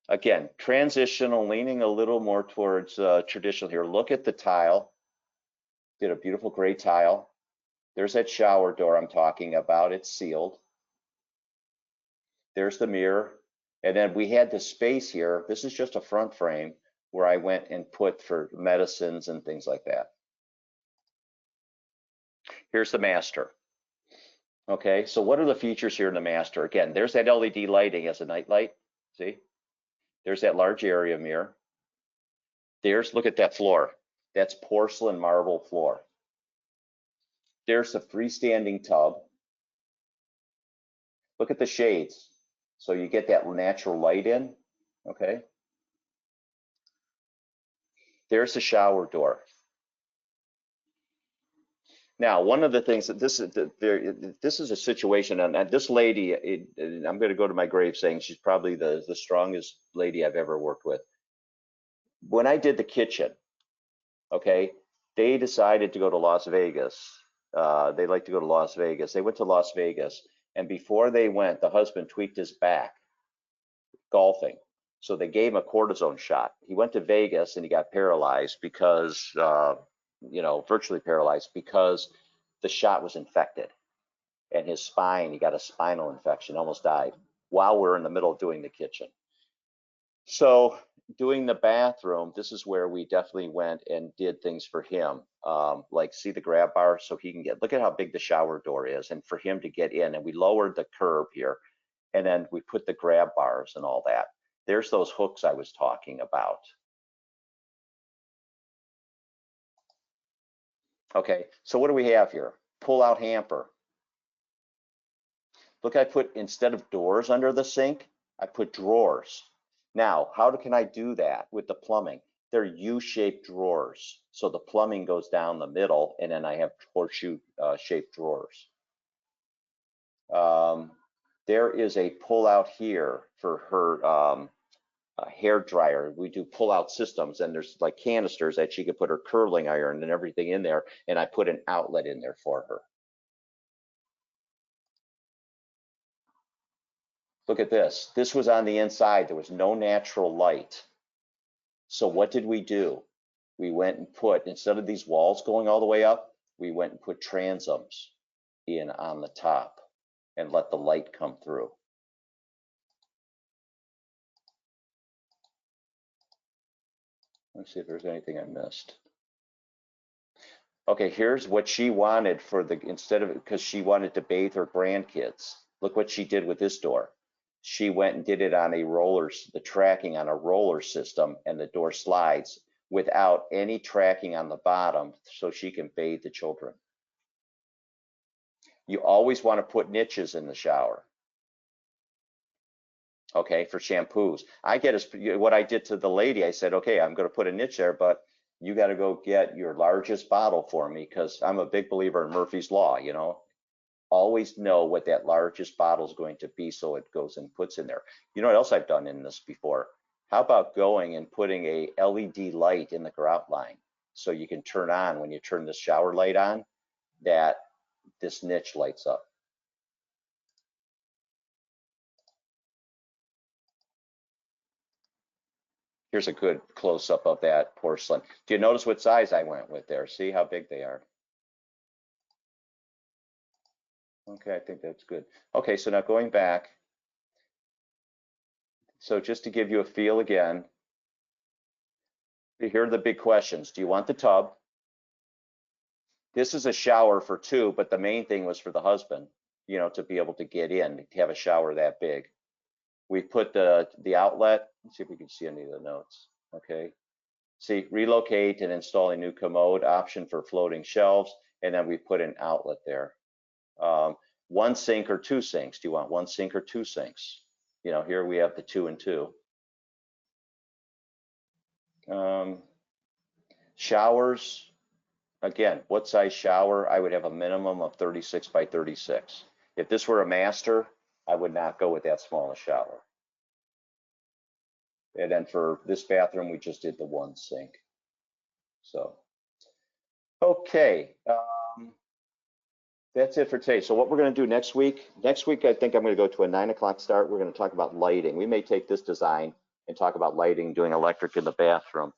Again, transitional, leaning a little more towards traditional here. Look at the tile. Did a beautiful gray tile. There's that shower door I'm talking about. It's sealed. There's the mirror. And then we had the space here. This is just a front frame where I went and put for medicines and things like that. Here's the master. Okay, so what are the features here in the master? Again, there's that LED lighting as a night light. See? There's that large area mirror. Look at that floor. That's porcelain marble floor. There's the freestanding tub. Look at the shades. So you get that natural light in, okay? There's the shower door. Now, one of the things that this is a situation, and this lady, I'm going to go to my grave saying she's probably the strongest lady I've ever worked with. When I did the kitchen, okay, they decided to go to Las Vegas. They like to go to Las Vegas. They went to Las Vegas, and before they went, the husband tweaked his back golfing. So they gave him a cortisone shot. He went to Vegas and he got paralyzed because, virtually paralyzed because the shot was infected. And his spine, he got a spinal infection, almost died while we're in the middle of doing the kitchen. So doing the bathroom, this is where we definitely went and did things for him. Like see the grab bar so he can look at how big the shower door is and for him to get in. And we lowered the curb here and then we put the grab bars and all that. There's those hooks I was talking about. Okay, so what do we have here? Pull out hamper. Look, I put, instead of doors under the sink, I put drawers. Now, how can I do that with the plumbing? They're U-shaped drawers. So the plumbing goes down the middle and then I have horseshoe shaped drawers. There is a pull out here for her hair dryer. We do pull out systems and there's like canisters that she could put her curling iron and everything in there. And I put an outlet in there for her. Look at this. This was on the inside. There was no natural light. So what did we do? We went and put, instead of these walls going all the way up, we went and put transoms in on the top and let the light come through. Let's see if there's anything I missed. Okay, here's what she wanted for the, instead of, because she wanted to bathe her grandkids. Look what she did with this door. She went and did it on a the tracking on a roller system, and the door slides without any tracking on the bottom so she can bathe the children. You always want to put niches in the shower. Okay, for shampoos. I get what I did to the lady. I said, okay, I'm going to put a niche there, but you got to go get your largest bottle for me because I'm a big believer in Murphy's Law, you know. Always know what that largest bottle is going to be so it goes and puts in there. You know what else I've done in this before? How about going and putting a LED light in the grout line so you can turn on when you turn the shower light on, that this niche lights up. Here's a good close-up of that porcelain. Do you notice what size I went with there? See how big they are? Okay, I think that's good. Okay, so now going back, So just to give you a feel again, here are the big questions. Do you want the tub? This is a shower for two, but the main thing was for the husband, you know, to be able to get in, to have a shower that big. We put the outlet, let's see if we can see any of the notes, okay? See, relocate and install a new commode, option for floating shelves, and then we put an outlet there. One sink or two sinks. Do you want one sink or two sinks? You know, here we have the 2 and 2. Showers, again, what size shower? I would have a minimum of 36 by 36. If this were a master, I would not go with that small a shower. And then for this bathroom, we just did the one sink. So, okay. That's it for today. So what we're going to do next week, I think I'm going to go to a 9 o'clock start. We're going to talk about lighting. We may take this design and talk about lighting, doing electric in the bathroom.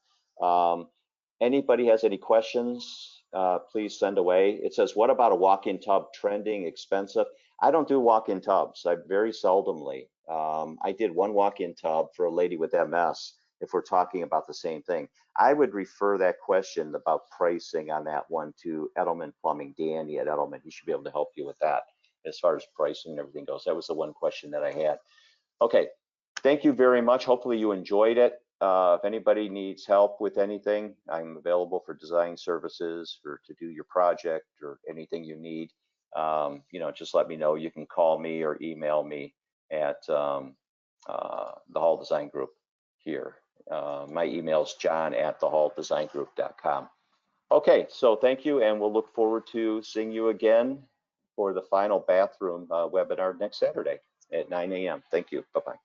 Anybody has any questions, please send away. It says, what about a walk-in tub, trending, expensive? I don't do walk-in tubs. I very seldomly. I did one walk-in tub for a lady with MS, if we're talking about the same thing. I would refer that question about pricing on that one to Edelman Plumbing, Danny at Edelman. He should be able to help you with that as far as pricing and everything goes. That was the one question that I had. Okay, thank you very much. Hopefully you enjoyed it. If anybody needs help with anything, I'm available for design services, to do your project or anything you need. You know, just let me know. You can call me or email me at the Hall Design Group here. My email is john@thehalldesignGroup.com. Okay, so thank you, and we'll look forward to seeing you again for the final bathroom webinar next Saturday at 9 a.m. Thank you. Bye-bye.